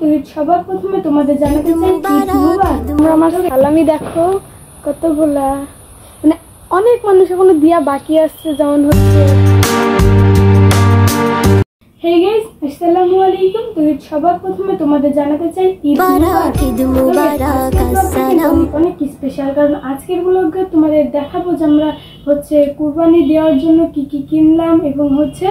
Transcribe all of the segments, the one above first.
তো সবার প্রথমে তোমাদের জানাতে চাই তোমরা আমার সালামি দেখো কতগুলা, মানে অনেক মানুষ এখনো দিয়া বাকি আসছে, যেমন হচ্ছে হে গাইস আসসালামু আলাইকুম। তো সবার প্রথমে তোমাদের জানাতে চাই ঈদ মুবারক, আসসালাম। অনেক স্পেশাল, কারণ আজকের ব্লগে তোমাদের দেখাবো যে আমরা হচ্ছে কুরবানি দেওয়ার জন্য কি কি কিনলাম এবং হচ্ছে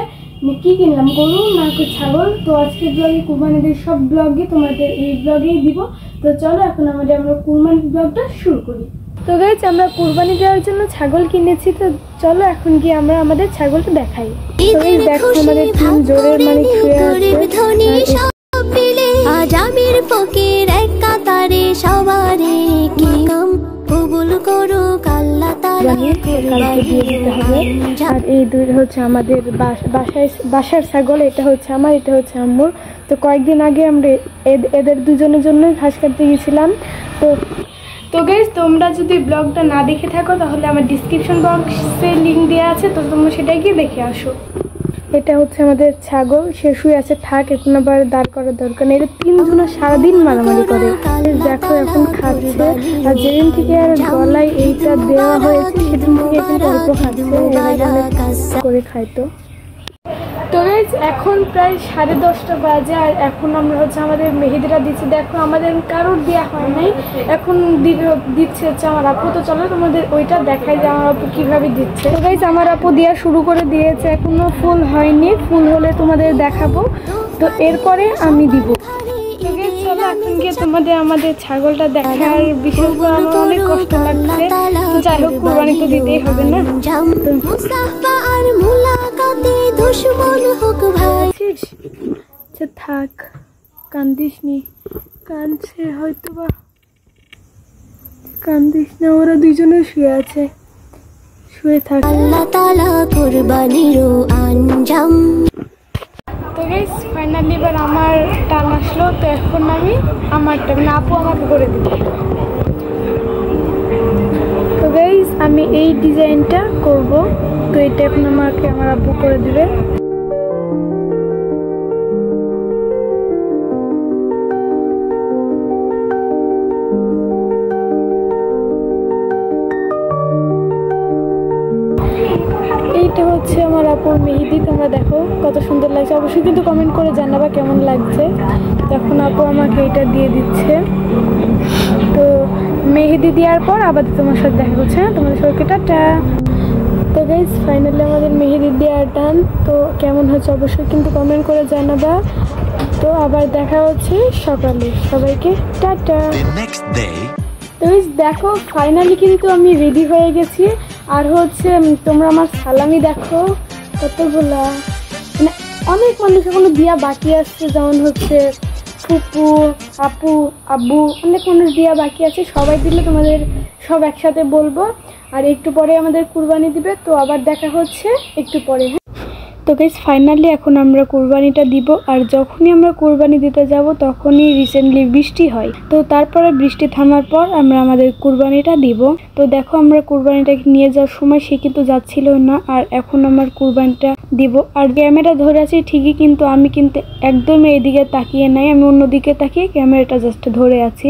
কি কিনলাম, গরু না ছাগল। তো আজকের ব্লগে কুরবানিদের সব ব্লগে তোমাদের এই ব্লগেই দিব। তো চলো এখন আমরা কুরবানি ব্লগটা শুরু করি। তো গাইস আমরা কুরবানি দেওয়ার জন্য ছাগল কিনেছি, তো চলো এখন গিয়ে আমরা আমাদের ছাগলটা দেখাই। তো গাইস দেখো আমাদের তিন জোরের মালিক শুয়ে আছে। আজ আমির ফকির এক কাতারে সবারে কি কাম কবুল করো আল্লাহ তাআলা, কালকে দিয়ে দিতে হবে। আর এই দুই হচ্ছে আমাদের বাসার ছাগল, এটা হচ্ছে আমার, এটা হচ্ছে আম্মুর। তো কয়েকদিন আগে আমরা এদের দুজনের জন্য ঘাস কাটতে গেছিলাম। তো গাইস তোমরা যদি ব্লগটা না দেখে থাকো তাহলে আমার ডিসক্রিপশন বক্সে লিঙ্ক দেওয়া আছে, তো তোমরা সেটাই গিয়ে দেখে আসো। এটা হচ্ছে আমাদের ছাগল, সে শুয়ে আছে, থাক এখন আবার দাঁড় করার দরকার নেই। এটা তিনজনে সারাদিন মারামারি করে। দেখো এখন খাচ্ছে, আর যেদিন থেকে আর গলায় এইটা দেওয়া হয়েছে সেদিন থেকে কিন্তু অল্প খাচ্ছে, করে খাইতো। তো গাইস এখন প্রায় 10:30 বাজে, আর এখন আমরা হচ্ছে আমাদের মেহেদিরা দিচ্ছি। দেখো আমাদের কারোর দেওয়া হয় নাই, এখন দিচ্ছে হচ্ছে আমার আপু। তো চলো তোমাদের ওইটা দেখাই যে আমার আপু কিভাবে দিচ্ছে। তো গাইস আমার আপু দেওয়া শুরু করে দিয়েছে, এখনো ফুল হয়নি, ফুল হলে তোমাদের দেখাবো। তো এরপরে আমি দিব। চলো এখন গিয়ে তোমাদের আমাদের ছাগলটা দেখার, বিশেষ করে আমার অনেক কষ্ট লাগছে। তো যাই হোক কুরবানি তো দিতেই হবে না। থাক কান্দিস নি, কাঁদছে হয়তো বা, কান্দিস না, ওরা দুইজনে শুয়ে আছে, শুয়ে থাক। আল্লাহ তাআলা কুরবানির আঞ্জাম। তো গাইস ফাইনালি এবার আমার টান আসলো, তো এখন আমি আমারটা মানে আপু আমাকে করে দিল। তো গাইস আমি এই ডিজাইনটা করব, তো এটা এখন আমাকে আমার আপু করে দিবে। এইটা হচ্ছে আমার আপুর মেহেদি, তোমরা দেখো কত সুন্দর লাগছে। অবশ্যই কিন্তু কমেন্ট করে জানাবা কেমন লাগছে। তখন আপু আমাকে এটা দিয়ে দিচ্ছে। তো মেহেদি দেওয়ার পর আবার তোমার সাথে দেখা হচ্ছে, তোমাদের সবাইকে টাটা। তো গাইস ফাইনালি আমাদের মেহেদি দেওয়ার টান, তো কেমন হচ্ছে অবশ্যই কিন্তু কমেন্ট করে জানাবা। তো আবার দেখা হচ্ছে সকালে, সবাইকে টাটা। তো দেখো ফাইনালি কিন্তু আমি রেডি হয়ে গেছি। আর হচ্ছে তোমরা আমার সালামি দেখো কতগুলা, মানে অনেক মানুষ এখনো দিয়া বাকি আসছে, যেমন হচ্ছে ফুপু, আপু, আব্বু, অনেক মানুষ দিয়া বাকি আছে। সবাই দিলে তোমাদের সব একসাথে বলবো। আর একটু পরে আমাদের কুরবানি দিবে, তো আবার দেখা হচ্ছে একটু পরে। তো গাইস ফাইনালি এখন আমরা কুরবানিটা দিব। আর যখনই আমরা কুরবানি দিতে যাব তখনই রিসেন্টলি বৃষ্টি হয়, তো তারপরে বৃষ্টি থামার পর আমরা আমাদের কুরবানিটা দিব। তো দেখো আমরা কুরবানিটাকে নিয়ে যাওয়ার সময় সে কিন্তু যাচ্ছিল না, আর এখন আমার কুরবানিটা দিব। আর ক্যামেরা ধরে আছি ঠিকই, কিন্তু আমি কিন্তু একদম এইদিকে তাকিয়ে নাই, আমি অন্যদিকে তাকিয়ে ক্যামেরাটা জাস্ট ধরে আছি।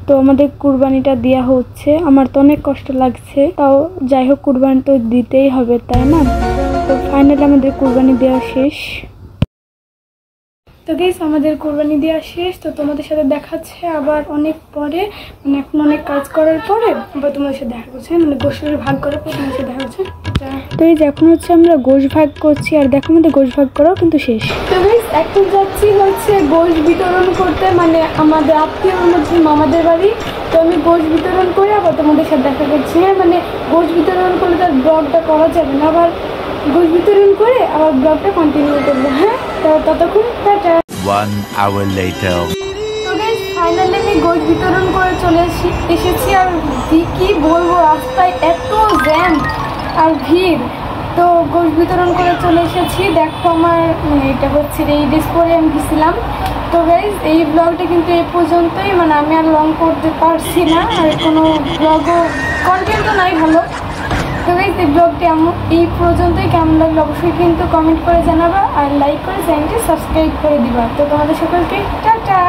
তো আমাদের কুরবানিটা দেওয়া হচ্ছে, আমার তো অনেক কষ্ট লাগছে, তাও যাই হোক কুরবানি তো দিতেই হবে, তাই না? তো ফাইনালি আমাদের কুরবানি দেওয়া শেষ। তো গাইস আমাদের কুরবানি দেওয়া শেষ, তো তোমাদের সাথে দেখাচ্ছে আবার অনেক পরে, মানে এখন অনেক কাজ করার পরে আবার তোমাদের সাথে দেখা করছে, মানে গোশের ভাগ করার পর তোমাদের সাথে দেখা হচ্ছে। তো এই যে এখন হচ্ছে আমরা গোশ ভাগ করছি, আর দেখো আমাদের গোশ ভাগ করাও কিন্তু শেষ। তো গাইস এখন যাচ্ছি হচ্ছে গোশ বিতরণ করতে, মানে আমাদের আত্মীয়র মধ্যে মামাদের বাড়ি। তো আমি গোশ বিতরণ করে আবার তোমাদের সাথে দেখা করছি। হ্যাঁ মানে গোশ বিতরণ করলে তার ব্লগটা করা যাবে না, আবার গোশ বিতরণ করে আবার ব্লগটা কন্টিনিউ করবো। হ্যাঁ তো ততক্ষণ টাটা। 1 hour later. তো গাইস ফাইনালি আমি গোশ বিতরণ করে চলে এসেছি, আর কি বলবো, রাস্তায় এত জ্যাম আর ভিড়। তো গোশ বিতরণ করে চলে এসেছি। দেখো আমার এটা হচ্ছে এই ড্রেস পরে আমি গেছিলাম। তো গাইস এই ব্লগটা কিন্তু এই পর্যন্তই, মানে আমি আর লং করতে পারছি না, আর কোনো ব্লগও কন্টেন্টও নাই ভালো। তো গাইস এই ব্লগটি এই পর্যন্তই, কেমন লাগলো অবশ্যই কিন্তু কমেন্ট করে জানাবা, আর লাইক করে চ্যানেলটি সাবস্ক্রাইব করে দিবা। তো তোমাদের সকলকে টাটা।